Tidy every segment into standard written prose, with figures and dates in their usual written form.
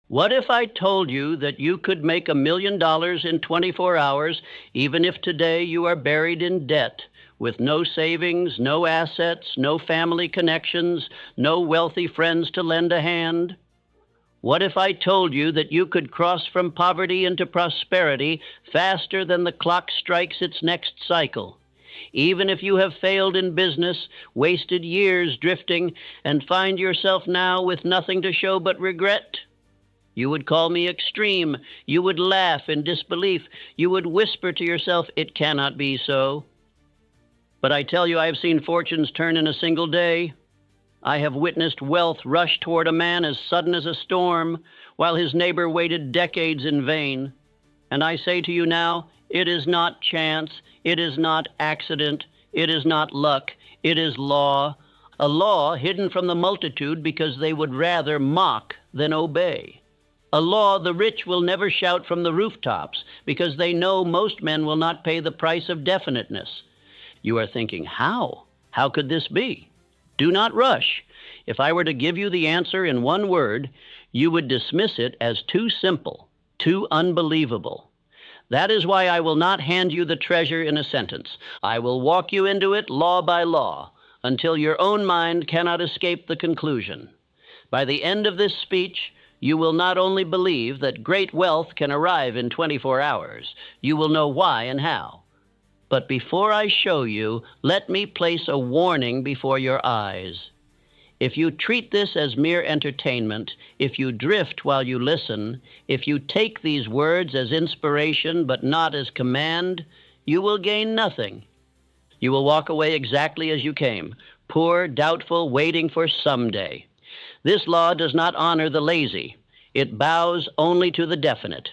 What if I told you that you could make $1 million in 24 hours, even if today you are buried in debt, with no savings, no assets, no family connections, no wealthy friends to lend a hand? What if I told you that you could cross from poverty into prosperity faster than the clock strikes its next cycle? Even if you have failed in business, wasted years drifting, and find yourself now with nothing to show but regret? You would call me extreme. You would laugh in disbelief. You would whisper to yourself, "It cannot be so." But I tell you, I have seen fortunes turn in a single day. I have witnessed wealth rush toward a man as sudden as a storm, while his neighbor waited decades in vain. And I say to you now, it is not chance, it is not accident, it is not luck, it is law, a law hidden from the multitude because they would rather mock than obey. A law the rich will never shout from the rooftops because they know most men will not pay the price of definiteness. You are thinking, how? How could this be? Do not rush. If I were to give you the answer in one word, you would dismiss it as too simple, too unbelievable. That is why I will not hand you the treasure in a sentence. I will walk you into it law by law until your own mind cannot escape the conclusion. By the end of this speech, you will not only believe that great wealth can arrive in 24 hours, you will know why and how. But before I show you, let me place a warning before your eyes. If you treat this as mere entertainment, if you drift while you listen, if you take these words as inspiration but not as command, you will gain nothing. You will walk away exactly as you came, poor, doubtful, waiting for someday. This law does not honor the lazy. It bows only to the definite.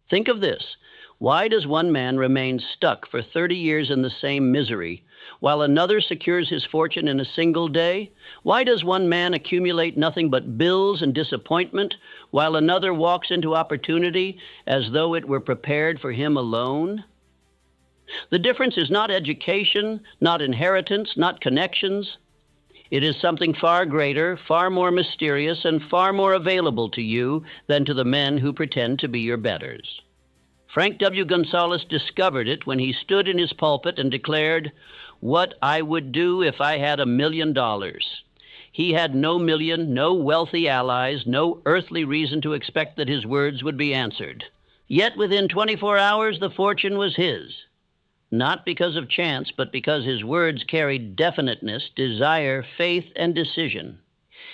Think of this. Why does one man remain stuck for 30 years in the same misery, while another secures his fortune in a single day? Why does one man accumulate nothing but bills and disappointment, while another walks into opportunity as though it were prepared for him alone? The difference is not education, not inheritance, not connections. It is something far greater, far more mysterious, and far more available to you than to the men who pretend to be your betters. Frank W. Gonzalez discovered it when he stood in his pulpit and declared, "What I would do if I had $1 million." He had no million, no wealthy allies, no earthly reason to expect that his words would be answered. Yet within 24 hours, the fortune was his. Not because of chance, but because his words carried definiteness, desire, faith, and decision.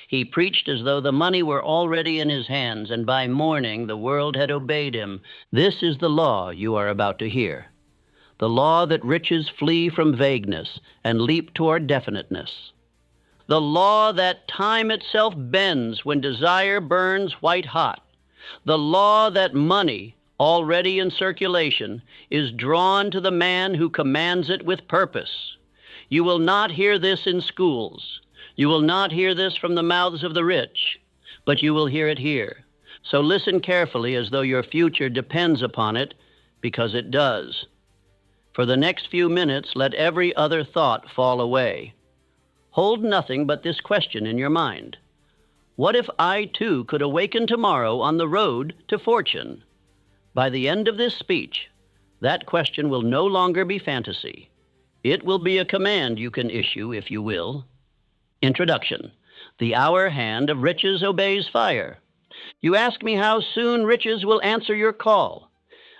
He preached as though the money were already in his hands, and by morning the world had obeyed him. This is the law you are about to hear. The law that riches flee from vagueness and leap toward definiteness. The law that time itself bends when desire burns white hot. The law that money, already in circulation, is drawn to the man who commands it with purpose. You will not hear this in schools. You will not hear this from the mouths of the rich, but you will hear it here. So listen carefully as though your future depends upon it, because it does. For the next few minutes, let every other thought fall away. Hold nothing but this question in your mind. What if I too could awaken tomorrow on the road to fortune? By the end of this speech, that question will no longer be fantasy. It will be a command you can issue, if you will. Introduction. The hour hand of riches obeys fire. You ask me how soon riches will answer your call.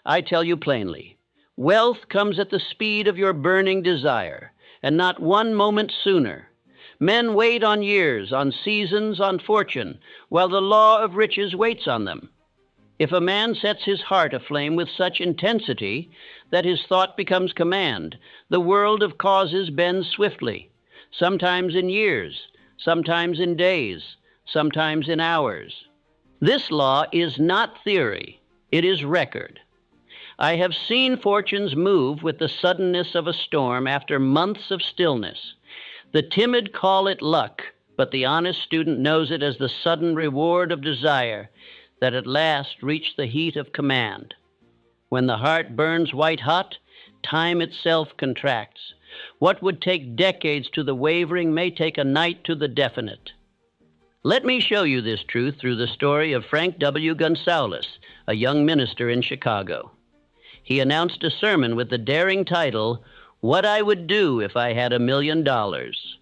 I tell you plainly, wealth comes at the speed of your burning desire, and not one moment sooner. Men wait on years, on seasons, on fortune, while the law of riches waits on them. If a man sets his heart aflame with such intensity that his thought becomes command, the world of causes bends swiftly, sometimes in years, sometimes in days, sometimes in hours. This law is not theory, it is record. I have seen fortunes move with the suddenness of a storm after months of stillness. The timid call it luck, but the honest student knows it as the sudden reward of desire that at last reached the heat of command. When the heart burns white hot, time itself contracts. What would take decades to the wavering may take a night to the definite. Let me show you this truth through the story of Frank W. Gonzalez, a young minister in Chicago. He announced a sermon with the daring title, "What I Would Do If I Had $1,000,000."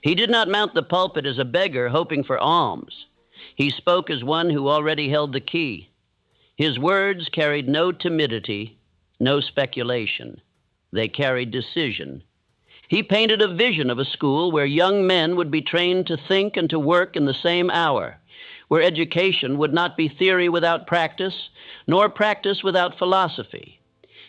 He did not mount the pulpit as a beggar hoping for alms. He spoke as one who already held the key. His words carried no timidity, no speculation. They carried decision. He painted a vision of a school where young men would be trained to think and to work in the same hour, where education would not be theory without practice, nor practice without philosophy.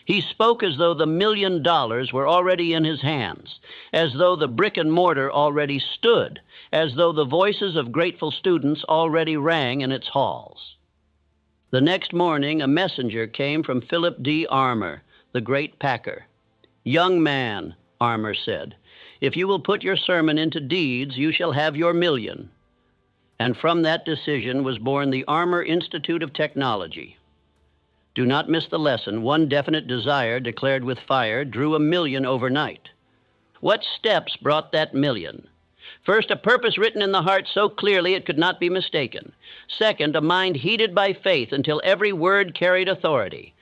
He spoke as though the $1,000,000 were already in his hands, as though the brick and mortar already stood, as though the voices of grateful students already rang in its halls. The next morning, a messenger came from Philip D. Armour, the great packer. "Young man," Armour said, "if you will put your sermon into deeds, you shall have your $1,000,000. And from that decision was born the Armour Institute of Technology. Do not miss the lesson. One definite desire declared with fire drew $1,000,000 overnight. What steps brought that $1,000,000? First, a purpose written in the heart so clearly it could not be mistaken. Second, a mind heated by faith until every word carried authority.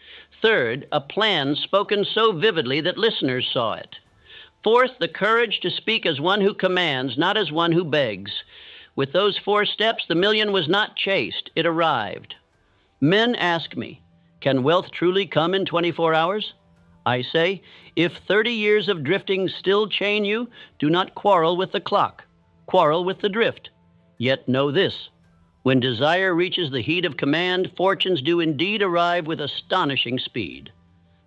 Third, a plan spoken so vividly that listeners saw it. Fourth, the courage to speak as one who commands, not as one who begs. With those 4 steps, the $1,000,000 was not chased, it arrived. Men ask me, can wealth truly come in 24 hours? I say, if 30 years of drifting still chain you, do not quarrel with the clock, quarrel with the drift. Yet know this, when desire reaches the heat of command, fortunes do indeed arrive with astonishing speed.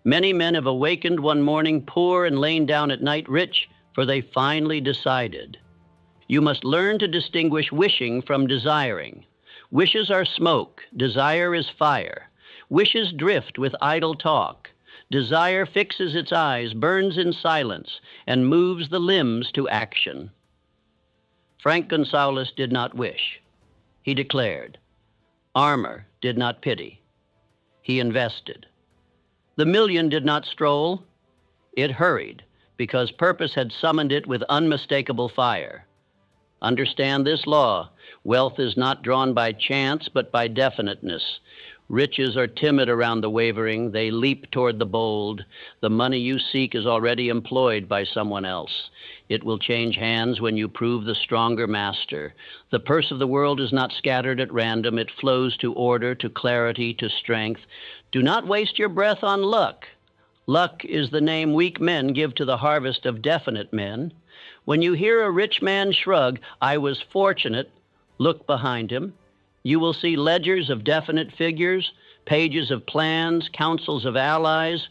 Many men have awakened one morning poor and lain down at night rich, for they finally decided. You must learn to distinguish wishing from desiring. Wishes are smoke, desire is fire. Wishes drift with idle talk. Desire fixes its eyes, burns in silence, and moves the limbs to action. Frank Gonzalez did not wish. He declared. Armour did not pity. He invested. The $1,000,000 did not stroll. It hurried, because purpose had summoned it with unmistakable fire. Understand this law. Wealth is not drawn by chance, but by definiteness. Riches are timid around the wavering. They leap toward the bold. The money you seek is already employed by someone else. It will change hands when you prove the stronger master. The purse of the world is not scattered at random. It flows to order, to clarity, to strength. Do not waste your breath on luck. Luck is the name weak men give to the harvest of definite men. When you hear a rich man shrug, "I was fortunate," look behind him. You will see ledgers of definite figures, pages of plans, councils of allies,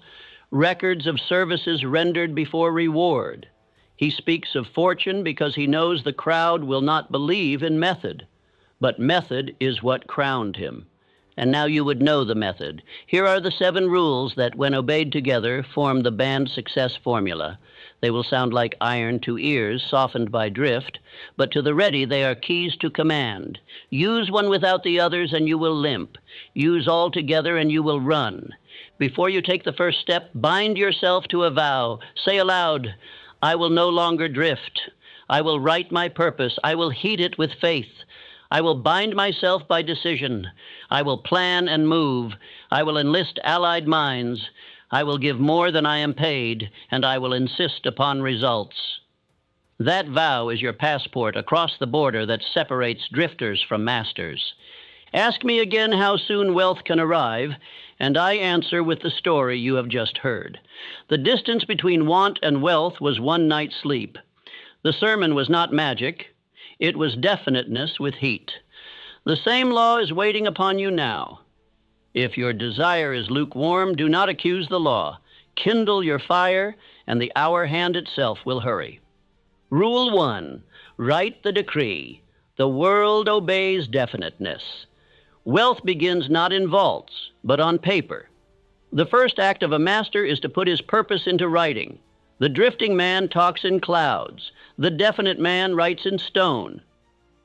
records of services rendered before reward. He speaks of fortune because he knows the crowd will not believe in method, but method is what crowned him. And now you would know the method. Here are the 7 rules that, when obeyed together, form the band success formula. They will sound like iron to ears, softened by drift, but to the ready they are keys to command. Use one without the others and you will limp. Use all together and you will run. Before you take the first step, bind yourself to a vow. Say aloud, "I will no longer drift. I will write my purpose. I will heed it with faith. I will bind myself by decision. I will plan and move. I will enlist allied minds. I will give more than I am paid, and I will insist upon results." That vow is your passport across the border that separates drifters from masters. Ask me again how soon wealth can arrive, and I answer with the story you have just heard. The distance between want and wealth was one night's sleep. The sermon was not magic. It was definiteness with heat. The same law is waiting upon you now. If your desire is lukewarm, do not accuse the law. Kindle your fire, and the hour hand itself will hurry. Rule 1, write the decree. The world obeys definiteness. Wealth begins not in vaults, but on paper. The first act of a master is to put his purpose into writing. The drifting man talks in clouds. The definite man writes in stone.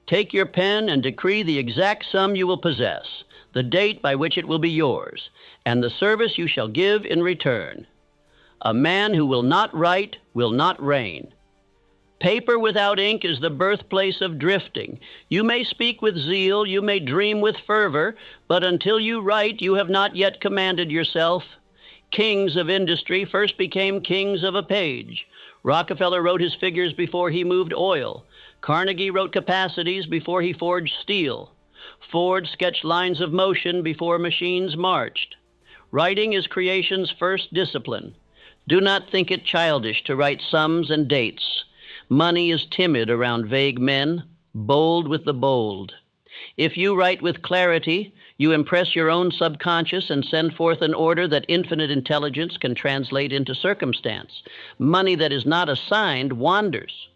Take your pen and decree the exact sum you will possess, the date by which it will be yours, and the service you shall give in return. A man who will not write will not reign. Paper without ink is the birthplace of drifting. You may speak with zeal, you may dream with fervor, but until you write, you have not yet commanded yourself. Kings of industry first became kings of a page. Rockefeller wrote his figures before he moved oil. Carnegie wrote capacities before he forged steel. Ford sketched lines of motion before machines marched. Writing is creation's first discipline. Do not think it childish to write sums and dates. Money is timid around vague men, bold with the bold. If you write with clarity, you impress your own subconscious and send forth an order that infinite intelligence can translate into circumstance. Money that is not assigned wanders.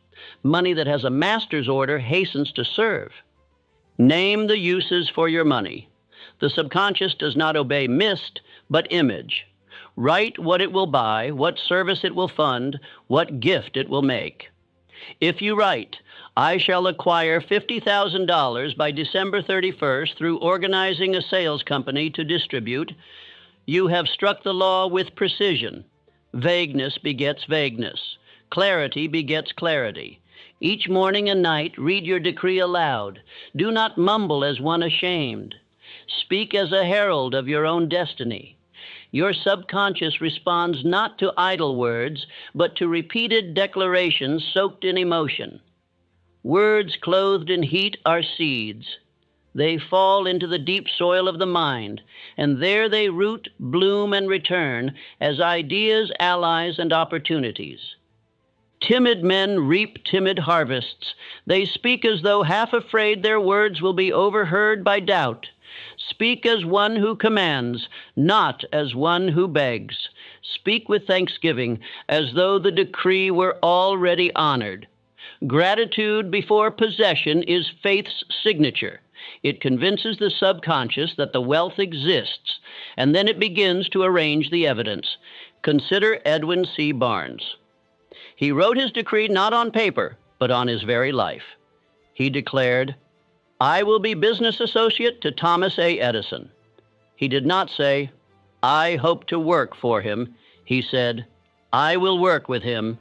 Money that has a master's order hastens to serve. Name the uses for your money. The subconscious does not obey mist, but image. Write what it will buy, what service it will fund, what gift it will make. If you write, I shall acquire $50,000 by December 31st through organizing a sales company to distribute, you have struck the law with precision. Vagueness begets vagueness. Clarity begets clarity. Each morning and night, read your decree aloud. Do not mumble as one ashamed. Speak as a herald of your own destiny. Your subconscious responds not to idle words, but to repeated declarations soaked in emotion. Words clothed in heat are seeds. They fall into the deep soil of the mind, and there they root, bloom, and return as ideas, allies, and opportunities. Timid men reap timid harvests. They speak as though half afraid their words will be overheard by doubt. Speak as one who commands, not as one who begs. Speak with thanksgiving, as though the decree were already honored. Gratitude before possession is faith's signature. It convinces the subconscious that the wealth exists, and then it begins to arrange the evidence. Consider Edwin C. Barnes. He wrote his decree not on paper, but on his very life. He declared, I will be business associate to Thomas A. Edison. He did not say, I hope to work for him. He said, I will work with him.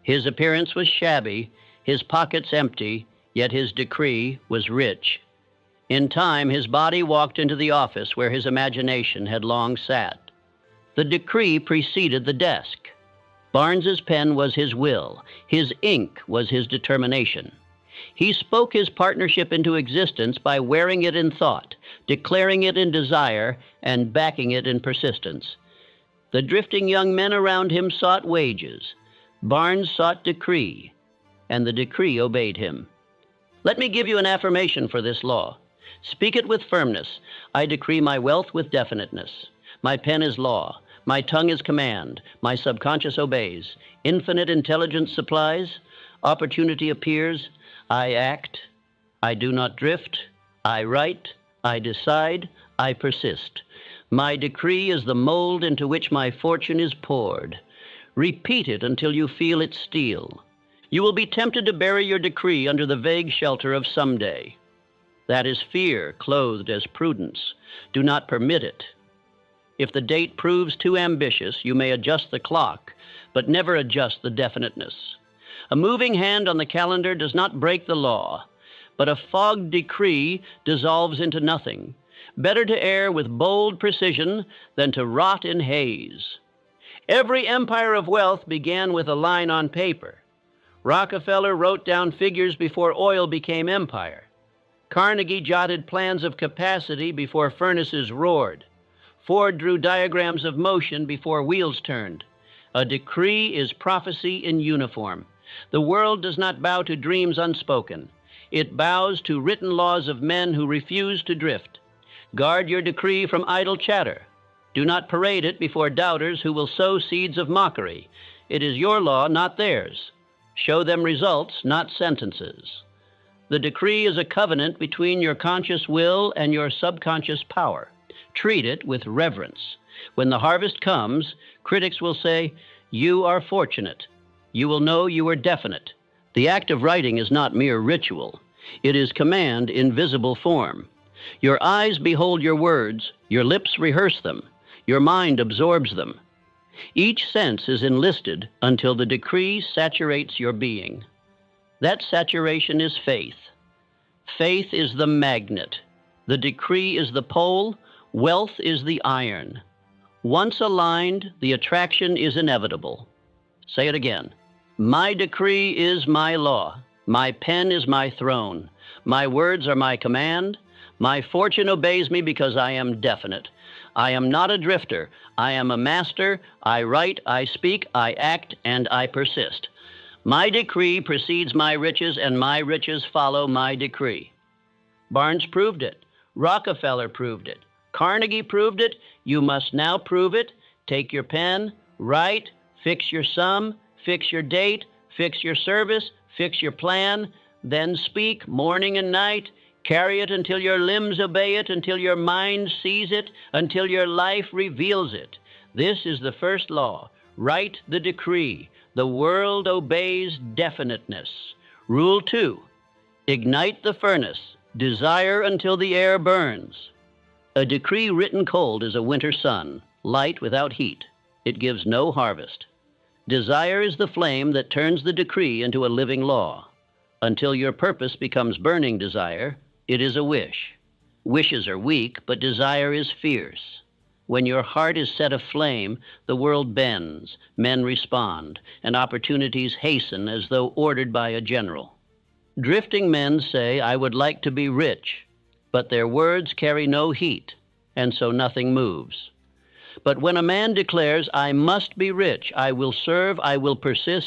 His appearance was shabby, his pockets empty, yet his decree was rich. In time, his body walked into the office where his imagination had long sat. The decree preceded the desk. Barnes's pen was his will. His ink was his determination. He spoke his partnership into existence by wearing it in thought, declaring it in desire, and backing it in persistence. The drifting young men around him sought wages. Barnes sought decree, and the decree obeyed him. Let me give you an affirmation for this law. Speak it with firmness. I decree my wealth with definiteness. My pen is law. My tongue is command. My subconscious obeys. Infinite intelligence supplies. Opportunity appears. I act. I do not drift. I write. I decide. I persist. My decree is the mold into which my fortune is poured. Repeat it until you feel it steel. You will be tempted to bury your decree under the vague shelter of someday. That is fear clothed as prudence. Do not permit it. If the date proves too ambitious, you may adjust the clock, but never adjust the definiteness. A moving hand on the calendar does not break the law, but a fogged decree dissolves into nothing. Better to err with bold precision than to rot in haze. Every empire of wealth began with a line on paper. Rockefeller wrote down figures before oil became empire. Carnegie jotted plans of capacity before furnaces roared. Ford drew diagrams of motion before wheels turned. A decree is prophecy in uniform. The world does not bow to dreams unspoken. It bows to written laws of men who refuse to drift. Guard your decree from idle chatter. Do not parade it before doubters who will sow seeds of mockery. It is your law, not theirs. Show them results, not sentences. The decree is a covenant between your conscious will and your subconscious power. Treat it with reverence. When the harvest comes, critics will say, you are fortunate. You will know you are definite. The act of writing is not mere ritual. It is command in visible form. Your eyes behold your words, your lips rehearse them, your mind absorbs them. Each sense is enlisted until the decree saturates your being. That saturation is faith. Faith is the magnet. The decree is the pole. Wealth is the iron. Once aligned, the attraction is inevitable. Say it again. My decree is my law. My pen is my throne. My words are my command. My fortune obeys me because I am definite. I am not a drifter. I am a master. I write, I speak, I act, and I persist. My decree precedes my riches, and my riches follow my decree. Barnes proved it. Rockefeller proved it. Carnegie proved it. You must now prove it. Take your pen, write, fix your sum, fix your date, fix your service, fix your plan, then speak morning and night. Carry it until your limbs obey it, until your mind sees it, until your life reveals it. This is the first law. Write the decree. The world obeys definiteness. Rule 2. Ignite the furnace. Desire until the air burns. A decree written cold is a winter sun, light without heat. It gives no harvest. Desire is the flame that turns the decree into a living law. Until your purpose becomes burning desire, it is a wish. Wishes are weak, but desire is fierce. When your heart is set aflame, the world bends, men respond, and opportunities hasten as though ordered by a general. Drifting men say, I would like to be rich, but their words carry no heat, and so nothing moves. But when a man declares, I must be rich, I will serve, I will persist,